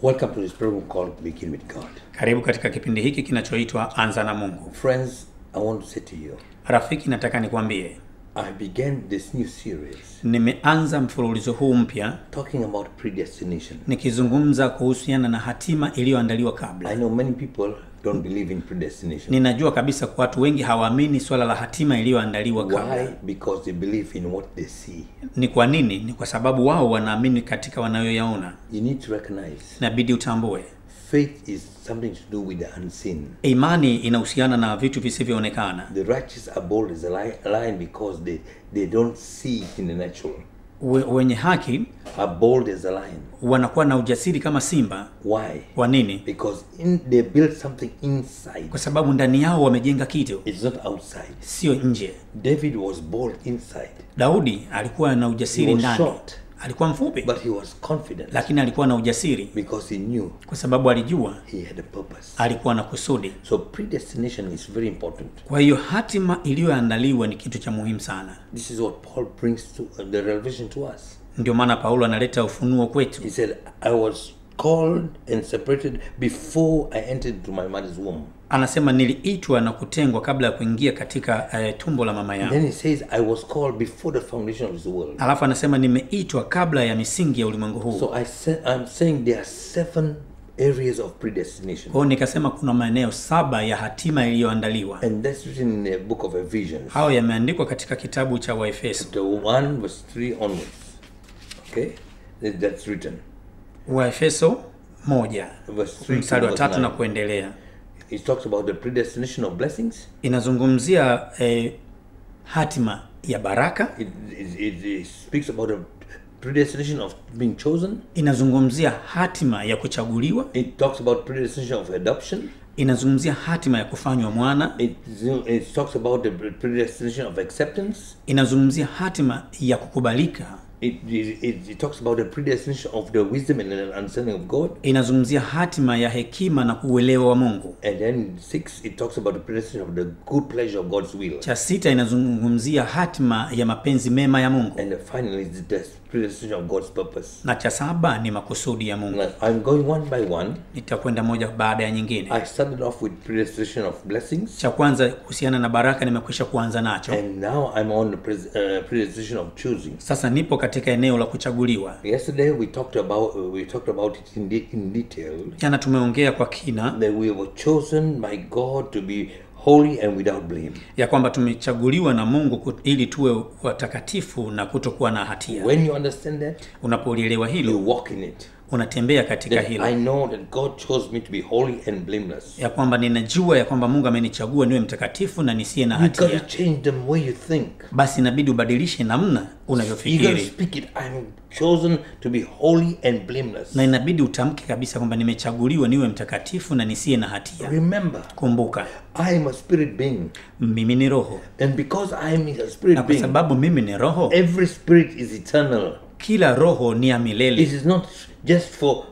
Welcome to this program called Begin with God. Karibu katika kipindi hiki kinachoitwa Anza na Mungu. Friends, I want to say to you, Rafiki, nataka nikwambie, I began this new series nimeanza mfululizo huu mpya talking about predestination. nikizungumza kuhusiana na hatima iliyoandaliwa kabla. I know many people don't believe in predestination. Ninajua kabisa kwa watu wengi hawaamini swala la hatima iliyoandaliwa kabla. Why? Because they believe in what they see. Ni kwa nini? Ni kwa sababu wao wanaamini katika wanayoyaona. You need to recognize Inabidi utambue, faith is something to do with the unseen. imani inahusiana na vitu visivyoonekana. The righteous are bold as a lion because they don't see it in the natural. Wenye haki Are bold as a lion. wanakuwa na ujasiri kama simba. Why? Kwa nini? Because they build something inside. Kwa sababu ndani yao wamejenga kitu, It's not outside. sio nje. David was bold inside. Daudi alikuwa na ujasiri He was ndani. short, Alikuwa mfupi, but he was confident lakini alikuwa na ujasiri because he knew kwa sababu alijua he had a purpose. alikuwa na kusudi. So predestination is very important. Kwa hiyo hatima iliyoandaliwa ni kitu cha muhimu sana. This is what Paul brings to the revelation to us. Ndio maana Paulo analeta ufunuo kwetu. He said, I was called and separated before I entered into my mother's womb. Anasema niliitwa na kutengwa kabla ya kuingia katika tumbo la mama yangu. Then he says, I was called before the foundation of the world. Alafu anasema nimeitwa kabla ya misingi ya ulimwengu huu. So I'm saying there are 7 areas of predestination. Kwa nikasema kuna maeneo 7 ya hatima iliyoandaliwa. And that's written in the book of Ephesians. Hao yameandikwa katika kitabu cha Waefeso. Chapter 1 verse 3 onwards. Okay? That's written. Waefeso 1 Verse 3 mstari wa to 3 na 9. kuendelea. It talks about the predestination of blessings. Inazungumzia hatima ya baraka. It speaks about the predestination of being chosen. Inazungumzia hatima ya kuchaguliwa. It talks about predestination of adoption. Inazungumzia hatima ya kufanywa mwana. It talks about the predestination of acceptance. Inazungumzia hatima ya kukubalika. It talks about the predestination of the wisdom and the understanding of God. Inazungumzia hatima ya hekima na uelewa wa Mungu. And then 6, it talks about the predestination of the good pleasure of God's will. Cha 6 inazungumzia hatima ya mapenzi mema ya Mungu. And finally, the predestination of God's purpose. Na cha 7 ni makusudi ya Mungu. I'm going one by one. Nitakwenda moja baada ya nyingine. I started off with predestination of blessings. Cha kwanza kuhusiana na baraka nimekwisha kuanza nacho. And now I'm on the predestination of choosing. Sasa nipo katika eneo la kuchaguliwa. Yesterday we talked about it in detail. Jana tumeongea kwa kina That we were chosen by God to be holy and without blame. ya kwamba tumechaguliwa na Mungu ili tuwe watakatifu na kutokuwa na hatia. When you understand that, Unapolielewa hilo, you walk in it. unatembea katika hilo. I know that God chose me to be holy and blameless. Ya kwamba ninajua ya kwamba Mungu amenichagua niwe mtakatifu na nisiye na You got to hatia. change the way you think. Basi inabidi ubadilishe namna You got to unavyofikiri. speak it. I'm chosen to be holy and blameless. Na inabidi utamke kabisa kwamba nimechaguliwa niwe mtakatifu na nisiye na hatia. Remember, Kumbuka, I am a spirit being. mimi ni roho. And because I am a spirit Na kwa being, sababu mimi ni roho, every spirit is eternal. kila roho ni ya It milele. is not just for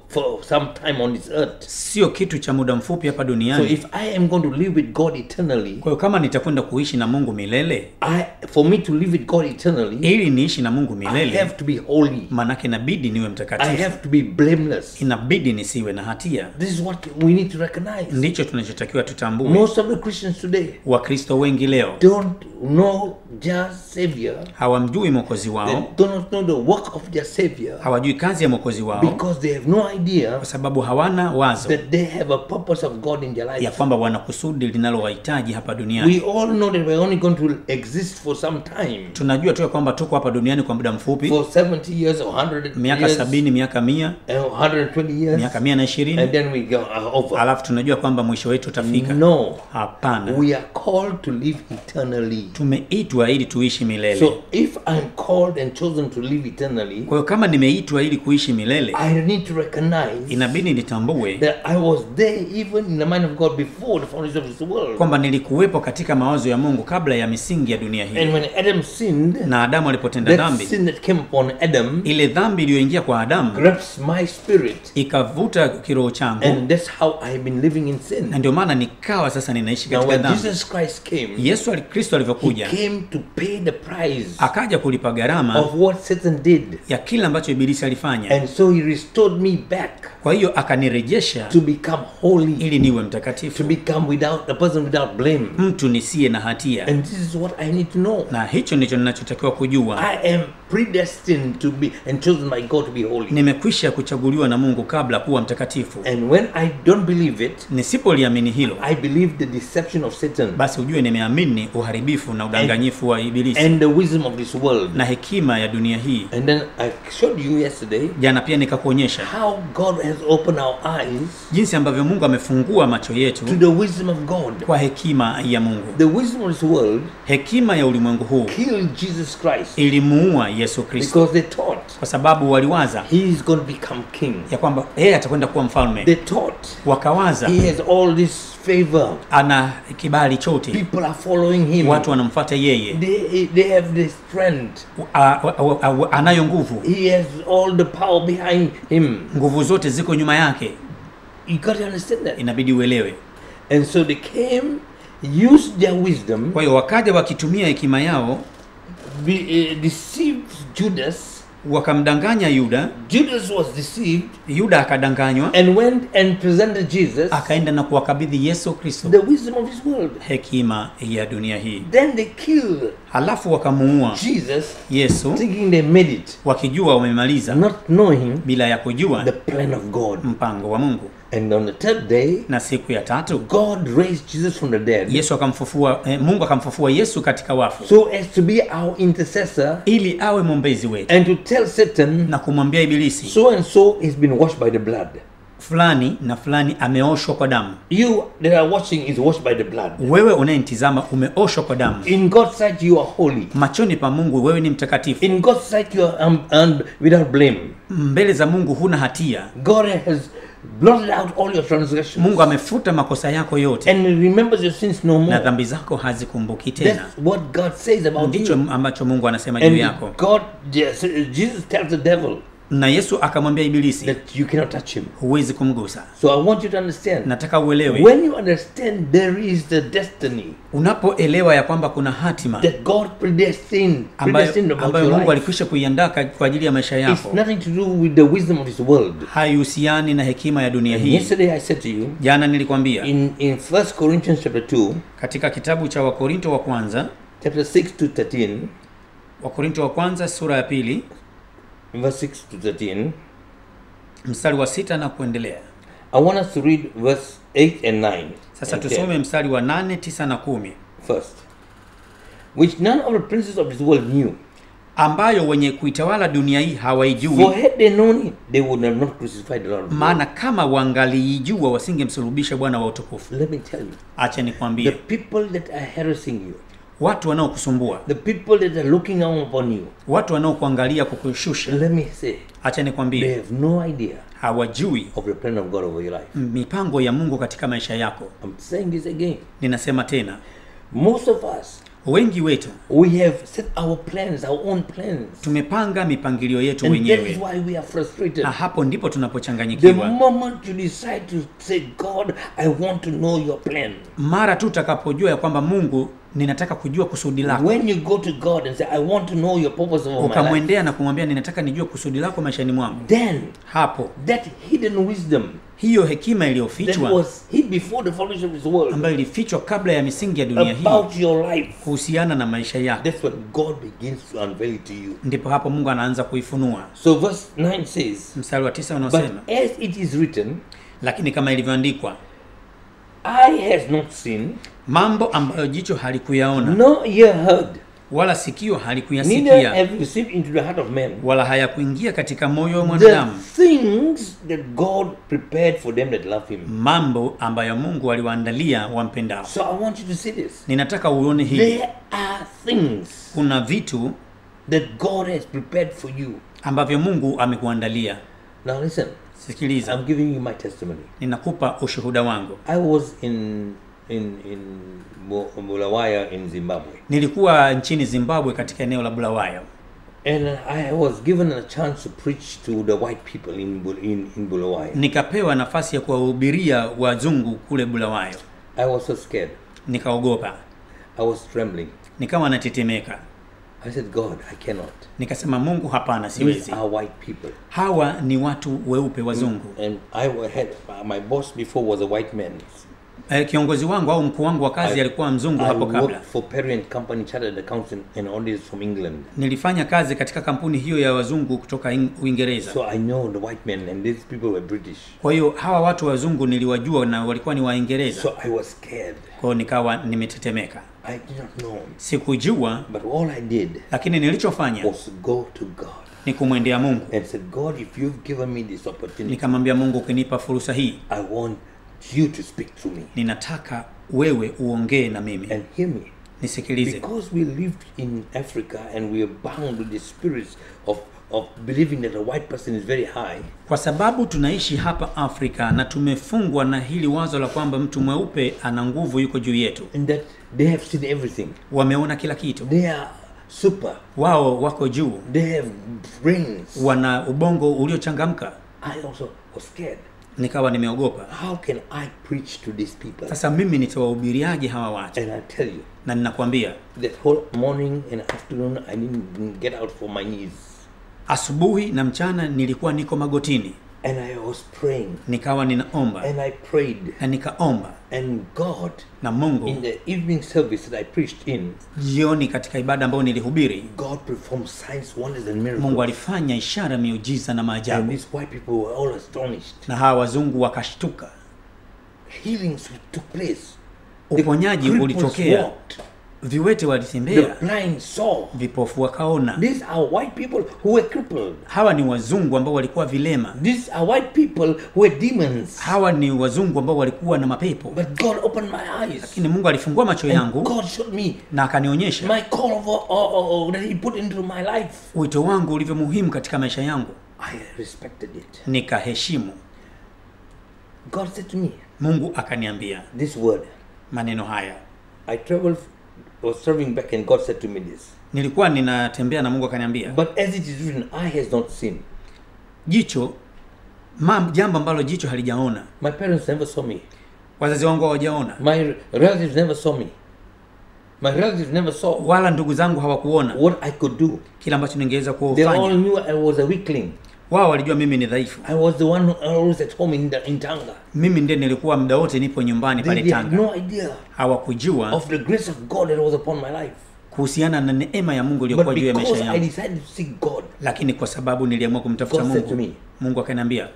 some time on this earth. Sio kitu cha muda mfupi hapa So duniani. if I am going to live with God eternally, Kwa hiyo kama nitakwenda kuishi na Mungu milele, for me to live with God eternally, ili niishi na Mungu I milele, have to be holy. manake inabidi niwe I mtakatifu. have to be blameless. Inabidi nisiwe na hatia. This is what we need to recognize. Ndicho tunachotakiwa tutambue. Most of the Christians today Wakristo wengi leo don't know their Savior. hawamjui Mwokozi They wao, do not know the work of their Savior hawajui kazi ya Mwokozi wao, because they have no idea kwa sababu hawana wazo that they have a purpose of God in their ya life. kwamba wana kusudi linalowahitaji hapa duniani. We all know that we're only going to exist for some time. Tunajua tu kwamba tuko hapa duniani kwa muda mfupi, For 70 years or 100 miaka years, 70, miaka 100, 120 years, miaka 120, and then we go over. alafu tunajua kwamba mwisho wetu utafika. No, Hapana, we are called to live eternally. tumeitwa ili tuishi milele. So if I'm called and chosen to live eternally, Kwa hiyo kama nimeitwa ili kuishi milele, I need to recognize inabidi nitambue that I was there even in the mind of God before the foundation of this world. kwamba nilikuwepo katika mawazo ya Mungu kabla ya misingi ya dunia hii. And when Adam sinned, Na Adamu alipotenda that dhambi, sin that came upon Adam ile dhambi iliyoingia kwa Adamu grabs my spirit, ikavuta kiroho changu, and that's how I've been living in sin. na ndio maana nikawa sasa ninaishi Now katika when dhambi. Jesus Christ came, Kristo he alivyokuja came to pay the price akaja kulipa gharama of what Satan did. ya kila ambacho ibilisi alifanya. And so he restored me back Kwa hiyo akanirejesha to become holy, ili niwe to mtakatifu, become a person without blame. mtu nisiye na hatia. And this is what I need to know. Na hicho ndicho ninachotakiwa kujua. I am predestined to be and chosen by God to be holy. Nimekwisha kuchaguliwa na Mungu kabla kuwa mtakatifu. And when I don't believe it, Nisipoliamini hilo, I believe the deception of Satan basi ujue nimeamini uharibifu na udanganyifu wa ibilisi and the wisdom of this world. na hekima ya dunia hii. And then I showed you yesterday Jana pia nikakuonyesha how God has opened our eyes jinsi ambavyo Mungu amefungua macho yetu to the wisdom of God. kwa hekima ya Mungu. The wisdom of this world Hekima ya ulimwengu huu killed Jesus Christ ilimuua Yesu Kristo, because they thought kwa sababu waliwaza he is going to become king. ya kwamba yeye atakwenda kuwa mfalme. They thought Wakawaza he has all this favor. ana kibali chote, People are following him. watu wanamfuata yeye, They have this strength. anayo nguvu, He has all the power behind him. nguvu zote ziko nyuma yake. You got to understand that. Inabidi uelewe. And so they came, used their wisdom, Kwa hiyo wakaja wakitumia hekima yao, deceived Judas. wakamdanganya Yuda. Judas was deceived Yuda akadanganywa, and went and presented Jesus akaenda na kuwakabidhi Yesu Kristo the wisdom of this world. hekima ya dunia hii. Then they killed Halafu wakamuua Jesus, Yesu thinking they made it, wakijua wamemaliza, not knowing bila ya kujua the plan of God. mpango wa Mungu. And on the third day, Na siku ya tatu God raised Jesus from the dead, Yesu akamfufua, Mungu akamfufua Yesu katika wafu, so as to be our intercessor ili awe mwombezi wetu and to tell Satan, na kumwambia ibilisi so and so has been washed by the blood. fulani na fulani ameoshwa kwa damu. You that are watching is washed by the blood. Wewe unayemtizama umeoshwa kwa damu. In God's sight you are holy. Machoni pa Mungu wewe ni mtakatifu. In God's sight you are without blame. Mbele za Mungu huna hatia. God has blotted out all your transgressions. Mungu amefuta makosa yako yote And he remembers your sins no na more. dhambi zako hazikumbuki tena. That's what God says about Ndicho you. ambacho Mungu anasema juu And yako. Jesus tells the devil Na Yesu akamwambia ibilisi, that you cannot touch him. huwezi kumgusa. So I want you to understand. Nataka uelewe, When you understand there is the destiny unapoelewa ya kwamba kuna hatima that God predestined about ambayo your Mungu life, alikwisha kuiandaa kwa ajili ya maisha it's yako, nothing to do with the wisdom of this world. haihusiani na hekima ya dunia hii. Yesterday I said to you, Jana nilikwambia in 1 Corinthians chapter 2, katika kitabu cha Wakorinto wa kwanza, chapter 6 to 13, Wakorinto wa kwanza sura ya pili verse 6 to 13, mstari wa 6 na kuendelea. I want us to read verse 8 and 9. Sasa and 10. tusome mstari wa 8, 9 na 10. First, which none of the princes of this world knew. Ambayo wenye kuitawala dunia hii For hawaijui, had they known it, they would have not crucified the Lord of maana glory. kama wangaliijua wasingemsulubisha Bwana wa utukufu. Let me tell you, Acha the nikwambie, people that are harassing you, watu wanaokusumbua, the people that are looking down upon you, watu wanaokuangalia kukushusha, let me say, acha they nikwambie, have no idea hawajui of the plan of God over your life. mipango ya Mungu katika maisha yako. I'm saying this again. Ninasema tena, Most of us, wengi wetu we have set our plans, our own plans. tumepanga mipangilio yetu And that is wenyewe, why we are frustrated. na hapo ndipo The tunapochanganyikiwa. moment you decide to say, God, I want to know your plan. Mara tu utakapojua ya kwamba Mungu, ninataka kujua kusudi lako, When you go to God and say, I want to know your purpose over my life, ukamwendea na kumwambia ninataka nijue kusudi lako maishani mwangu, then hapo that hidden wisdom hiyo hekima that iliyofichwa, was hid before the foundation of this world ambayo ilifichwa kabla ya misingi ya dunia hii about your life, kuhusiana na maisha yako, that's when God begins to unveil it to you. ndipo hapo Mungu anaanza kuifunua. So verse 9 says, Mstari wa 9 but unasema, as it is written, lakini kama ilivyoandikwa, eye has not seen, mambo ambayo jicho halikuyaona nor ear heard, wala sikio neither halikuyasikia have received into the heart of man, wala hayakuingia katika moyo wa the mwanadamu, things that God prepared for them that love him. mambo ambayo Mungu aliwaandalia wampendao. So I want you to see this. Ninataka uone hili, There are things kuna vitu that God has prepared for you. ambavyo Mungu amekuandalia. Now listen, Sikiliza, I'm giving you my testimony. ninakupa ushuhuda wangu. I was in Bulawayo in Zimbabwe, Nilikuwa nchini Zimbabwe katika eneo la Bulawayo, and I was given a chance to preach to the white people in Bulawayo. nikapewa nafasi ya kuwahubiria wazungu kule Bulawayo. I was so scared. Nikaogopa, I was trembling. nikawa natetemeka. I said, God, I cannot. Nikasema Mungu, hapana, These siwezi. are white people. Hawa ni watu weupe wazungu. And my boss before was a white man. Kiongozi wangu au mkuu wangu wa kazi alikuwa mzungu hapo kabla. I worked for Parent Company Chartered Accountant and auditors from England. Nilifanya kazi katika kampuni hiyo ya wazungu kutoka Uingereza. So I know the white men and these people were British. Kwa hiyo hawa watu wazungu niliwajua na walikuwa ni Waingereza. So I was scared. Kwa hiyo nikawa nimetetemeka. I did not know. Sikujua, but all I did lakini nilichofanya was go to God. Ni kumwendea Mungu. And said, God, if you've given me this opportunity, nikamwambia Mungu, ukinipa fursa hii, I want you to speak to me. Ninataka wewe uongee na mimi. And hear me. Nisikilize. Because we lived in Africa and we are bound with the spirits of believing that a white person is very high. Kwa sababu tunaishi hapa Afrika na tumefungwa na hili wazo la kwamba mtu mweupe ana nguvu, yuko juu yetu. And that they have seen everything. Wameona kila kitu. They are super. Wao wako juu. They have brains. Wana ubongo uliochangamka. I also was scared. Nikawa nimeogopa. How can I preach to these people? Sasa mimi nitawahubiriaje hawa watu? And I tell you. Na ninakwambia, that whole morning and afternoon I didn't get out from my knees. Asubuhi na mchana nilikuwa niko magotini. And I was praying. Nikawa ninaomba. And I prayed. Na nikaomba. And God, na Mungu, in the evening service that I preached in, jioni katika ibada ambayo nilihubiri, God performed signs, wonders and miracles. Mungu alifanya ishara, miujiza na maajabu. And these white people were all astonished. Na hawa wazungu wakashtuka. Healings took place. Uponyaji ulitokea. Viwete walitembea. The blind saw. Vipofu wakaona. These are white people who were crippled. Hawa ni wazungu ambao walikuwa vilema. These are white people who were demons. Hawa ni wazungu ambao walikuwa na mapepo. But God opened my eyes. Lakini Mungu alifungua macho yangu. God showed me. Na akanionyesha my call that he put into my life. Wito wangu ulivyo muhimu katika maisha yangu. I respected it. Nikaheshimu. God said to me. Mungu akaniambia this word. Maneno haya. I was traveling back and God said to me this. Nilikuwa ninatembea na Mungu akaniambia, but as it is written, eye has not seen. Jicho, jambo ambalo jicho halijaona. My parents never saw me. Wazazi wangu hawajaona. My relatives never saw me. My relatives never saw. Wala ndugu zangu hawakuona what I could do. Kila ambacho ningeweza kufanya. They all knew I was a weakling. Wao walijua mimi ni dhaifu. I was the one always at home in Tanga. Mimi ndiye nilikuwa muda wote nipo nyumbani pale Tanga. They had no idea. Hawakujua of the grace of God that was upon my life. Kuhusiana na neema ya Mungu iliyokuwa juu ya maisha yangu. I decided to seek God. Lakini kwa sababu niliamua kumtafuta Mungu. Mungu akaniambia,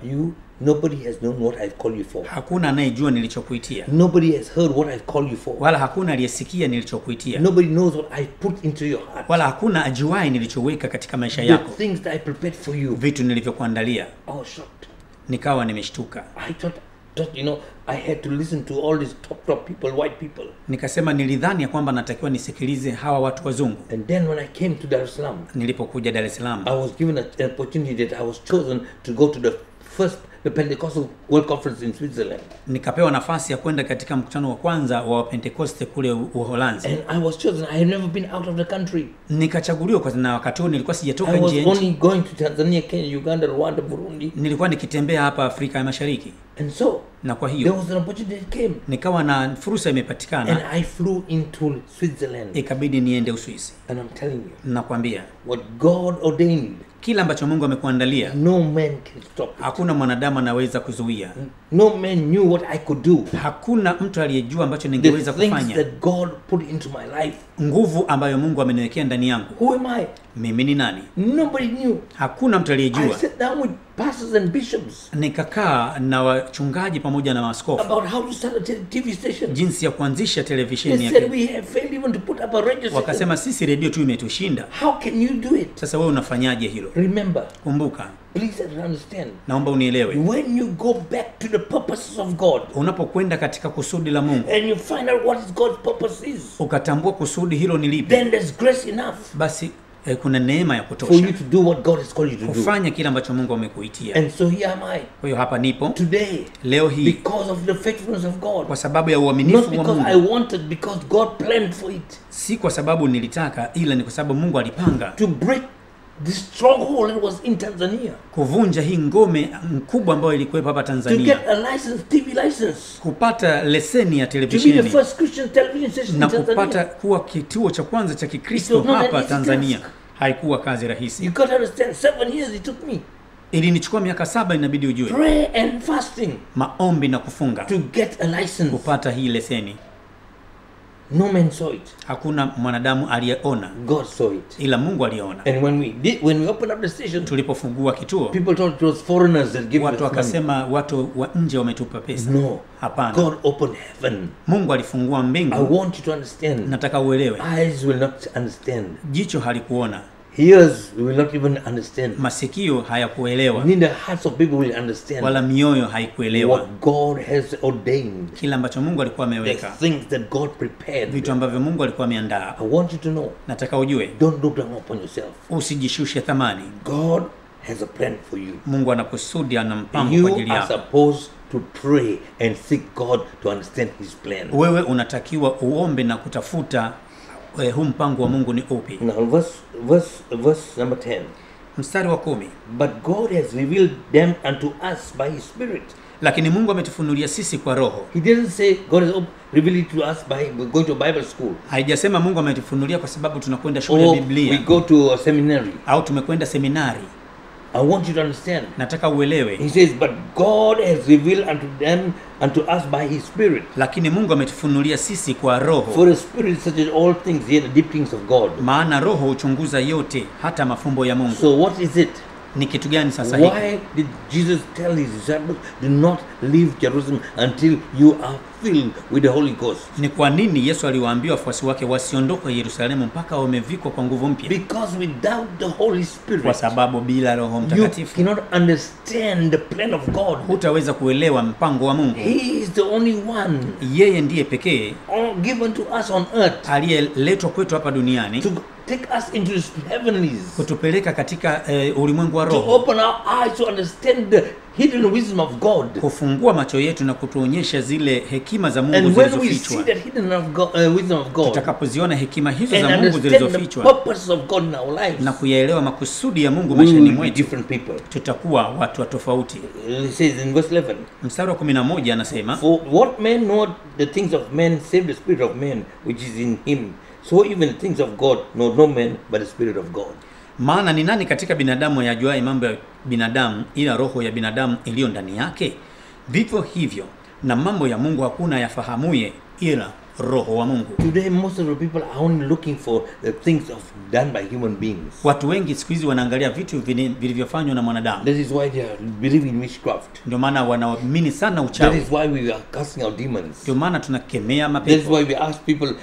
nobody has known what I've called you for. Hakuna anayejua nilichokuitia. Nobody has heard what I've called you for. Wala hakuna aliyesikia nilichokuitia. Nobody knows what I put into your heart. Wala hakuna ajuaye nilichoweka katika maisha yako. The things that I prepared for you. Vitu nilivyokuandalia. I was shocked. Nikawa nimeshtuka. I thought I had to listen to all these top people, white people. Nikasema nilidhani ya kwamba natakiwa nisikilize hawa watu wazungu. And then when I came to Dar es Salaam, nilipokuja Dar es Salaam, I was given an opportunity that I was chosen to go to the Pentecostal World Conference in Switzerland. Nikapewa nafasi ya kwenda katika mkutano wa kwanza wa Pentecoste kule Uholanzi. And I was chosen. I had never been out of the country. Nikachaguliwa kwa na wakati huo nilikuwa sijatoka nje. I was only going to Tanzania, Kenya, Uganda, Rwanda, Burundi. Nilikuwa nikitembea hapa Afrika ya Mashariki. And so, na kwa hiyo there was an opportunity that came. Nikawa na fursa imepatikana. And I flew into Switzerland. Ikabidi niende Uswisi. And I'm telling you. Nakwambia. What God ordained. Kila ambacho Mungu amekuandalia. No man can stop it. Hakuna mwanadamu anaweza kuzuia. No man knew what I could do. Hakuna mtu aliyejua ambacho ningeweza kufanya. The things that God put into my life. Nguvu ambayo Mungu ameniwekea ndani yangu. Who am I? Mimi ni nani? Nobody knew. Hakuna mtu aliyejua. I sat down with pastors and bishops. Nikakaa na wachungaji pamoja na maaskofu. About how to start a TV station. Jinsi ya kuanzisha televisheni. They said we have failed even to put up a radio station. Wakasema sisi redio tu imetushinda. How can you do it? Sasa wewe unafanyaje hilo? Remember. Kumbuka. Please understand. Naomba unielewe. When you go back to the purposes of God. Unapokwenda katika kusudi la Mungu. And you find out what is God's purpose is. Ukatambua kusudi hilo ni lipi. Then there's grace enough. Basi kuna neema ya kutosha. For you to do what God has called you to do. Kufanya kile ambacho Mungu amekuitia. And so here am I. Kwa hiyo hapa nipo. Today. Leo hii. Because of the faithfulness of God. Kwa sababu ya uaminifu wa Mungu. Not because I wanted, because God planned for it. Si kwa sababu nilitaka, ila ni kwa sababu Mungu alipanga. To break the stronghold that was in Tanzania, kuvunja hii ngome kubwa ambayo ilikuwa hapa to Tanzania, get a license, TV license, kupata leseni ya to be the televisheni first Christian television station na in Tanzania. kupata kuwa kituo cha kwanza cha It Kikristo was not an hapa easy Tanzania. task. Haikuwa kazi rahisi. You got to understand, 7 years it took me. Ilinichukua miaka 7, inabidi ujue. Prayer and fasting Maombi na kufunga to get a license. kupata hii leseni. No man saw it. Hakuna mwanadamu aliyeona, God saw it. ila Mungu aliona. And when we opened up the station, Tulipofungua kituo, people thought it was foreigners that gave us watu money. wakasema watu wa nje wametupa pesa. No. Hapana. God opened heaven. Mungu alifungua I mbingu. want you to understand. Nataka uelewe. Eyes will not understand. Jicho halikuona, Ears will not even understand. masikio hayakuelewa, Neither hearts of people will understand wala mioyo haikuelewa what God has ordained. kila ambacho Mungu alikuwa The ameweka, things that God prepared. vitu ambavyo Mungu alikuwa ameandaa. I want you to know. Nataka ujue, Don't look down upon yourself. usijishushe thamani. God has a plan for you. Mungu ana kusudi, ana mpango kwa You ajili are yako. supposed to pray and seek God to understand His plan. Wewe unatakiwa uombe na kutafuta huu mpango wa Mungu ni upi. Now, verse number 10. Mstari wa 10. But God has revealed them unto us by His Spirit. Lakini Mungu ametufunulia sisi kwa Roho. He didn't say God has revealed it to us by going to Bible school. Haijasema Mungu ametufunulia kwa sababu tunakwenda shule ya Or we Biblia go to a seminary. au tumekwenda seminari. I want you to understand. Nataka uelewe. He says, but God has revealed unto us by His Spirit. Lakini Mungu ametufunulia sisi kwa Roho. For the Spirit searches all things, yea, the deep things of God. Maana Roho huchunguza yote, hata mafumbo ya Mungu. So what is it? Ni kitu gani sasa hiki? Why did Jesus tell His disciples, do not leave Jerusalem until you are filled with the Holy Ghost? Ni kwa nini Yesu aliwaambia wafuasi wake wasiondoke Yerusalemu mpaka wamevikwa kwa nguvu mpya? Because without the Holy Spirit, Kwa sababu bila Roho you Mtakatifu cannot understand the plan of God. hutaweza kuelewa mpango wa Mungu. He is the only one Yeye ndiye pekee given to us on earth aliyeletwa kwetu hapa duniani to take us into His heavenlies, kutupeleka katika ulimwengu wa to roho, open our eyes to understand the hidden wisdom of God. kufungua macho yetu na kutuonyesha zile hekima za Mungu And when we see zilizofichwa. that hidden wisdom of God Tutakapoziona hekima hizo and za Mungu understand the zilizofichwa purposes of God in our lives, na kuyaelewa makusudi ya Mungu we maishani will be mwetu, different people. tutakuwa watu wa tofauti. It says in verse 11, Mstari wa 11 anasema, for what man know the things of men save the spirit of man which is in him, so even the things of God know no man but the Spirit of God. maana ni nani katika binadamu yajuaye mambo ya binadamu ila roho ya binadamu iliyo ndani yake? Vivyo hivyo na mambo ya Mungu hakuna yafahamuye ila Roho wa Mungu. Today most of the people are only looking for the things done by human beings. Watu wengi siku hizi wanaangalia vitu vilivyofanywa na mwanadamu. That is why they are believing in witchcraft. Ndio maana wanaamini sana That uchawi. is why we are casting out demons. Ndio maana tunakemea That is mapepo. why we ask people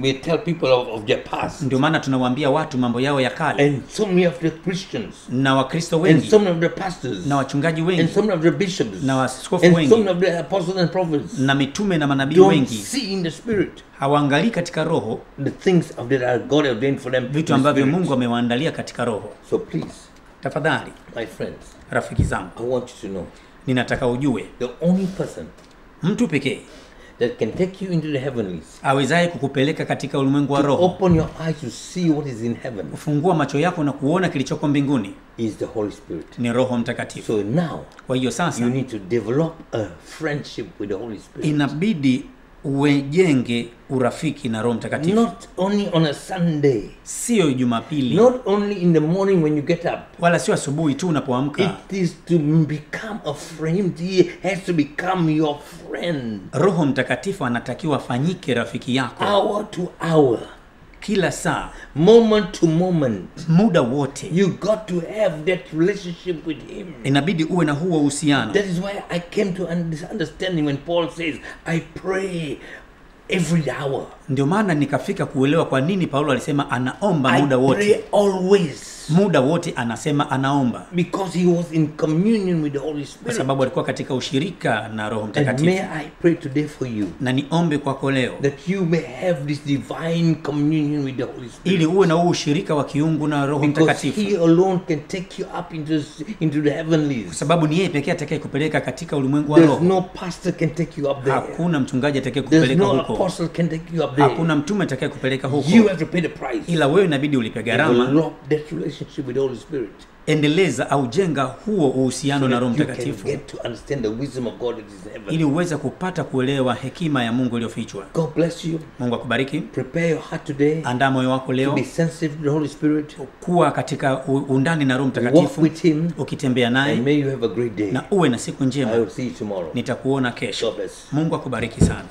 we tell people of their past. Ndio maana tunawaambia watu mambo yao ya kale. And so many of the Christians, Na Wakristo and wengi, so many of the pastors, na wachungaji and wengi, so many of the bishops, na waskofu and so wengi, many of the apostles and prophets na mitume na manabii don't wengi see in the Spirit hawaangalii katika roho the things that are God ordained for them. in vitu the ambavyo Spirit. Mungu amewaandalia katika roho. So please, Tafadhali my friends, rafiki zangu, I want you to know ninataka ujue the only person mtu pekee that can take you into the heavenlies, awezaye kukupeleka katika ulimwengu wa to roho, open your eyes to see what is in heaven, kufungua macho yako na kuona kilichoko mbinguni, is the Holy Spirit. ni Roho Mtakatifu. So now Kwa hiyo you sasa need to develop a friendship with the Holy Spirit. inabidi ujenge urafiki na Roho Mtakatifu. Not only on a Sunday, Sio Jumapili, not only in the morning when you get up. wala sio asubuhi tu unapoamka. It is to become a friend. He has to become your friend. Roho Mtakatifu anatakiwa afanyike rafiki yako Hour to hour, kila saa, moment to moment. muda wote. You got to have that relationship with Him. Inabidi uwe na huo uhusiano. That is why I came to this understanding when Paul says, I pray every hour. Ndio maana nikafika kuelewa kwa nini Paulo alisema anaomba I muda pray wote. always. Muda wote anasema anaomba, Because he was in communion with the Holy kwa Spirit. sababu alikuwa katika ushirika na Roho And may Mtakatifu. I pray today for you, Na niombe kwako leo that you may have this divine communion with the Holy Spirit. ili uwe na huo ushirika wa kiungu na Roho Because Mtakatifu, He alone can take you up into the kwa heavenlies. sababu ni yeye pekee atakaye kupeleka katika ulimwengu wa There's roho. no pastor can take you up there. Hakuna mchungaji atakaye There's kupeleka no huko. apostle can take you up there. Hakuna mtume atakaye kupeleka huko. You have to pay the price. Ila wewe inabidi ulipe gharama Develop that relationship relationship with the Holy Spirit. Endeleza au jenga huo uhusiano na Roho You can Mtakatifu get to understand the wisdom of God that is in heaven. ili uweze kupata kuelewa hekima ya Mungu iliyofichwa. God bless you. Mungu akubariki. Prepare your heart today. Andaa moyo wako To leo be sensitive to the Holy Spirit. kuwa katika undani na Roho Walk Mtakatifu, with Him. ukitembea And naye, may you have a great day. na uwe na siku I njema. will see you tomorrow. Nitakuona kesho. God bless. Mungu akubariki sana.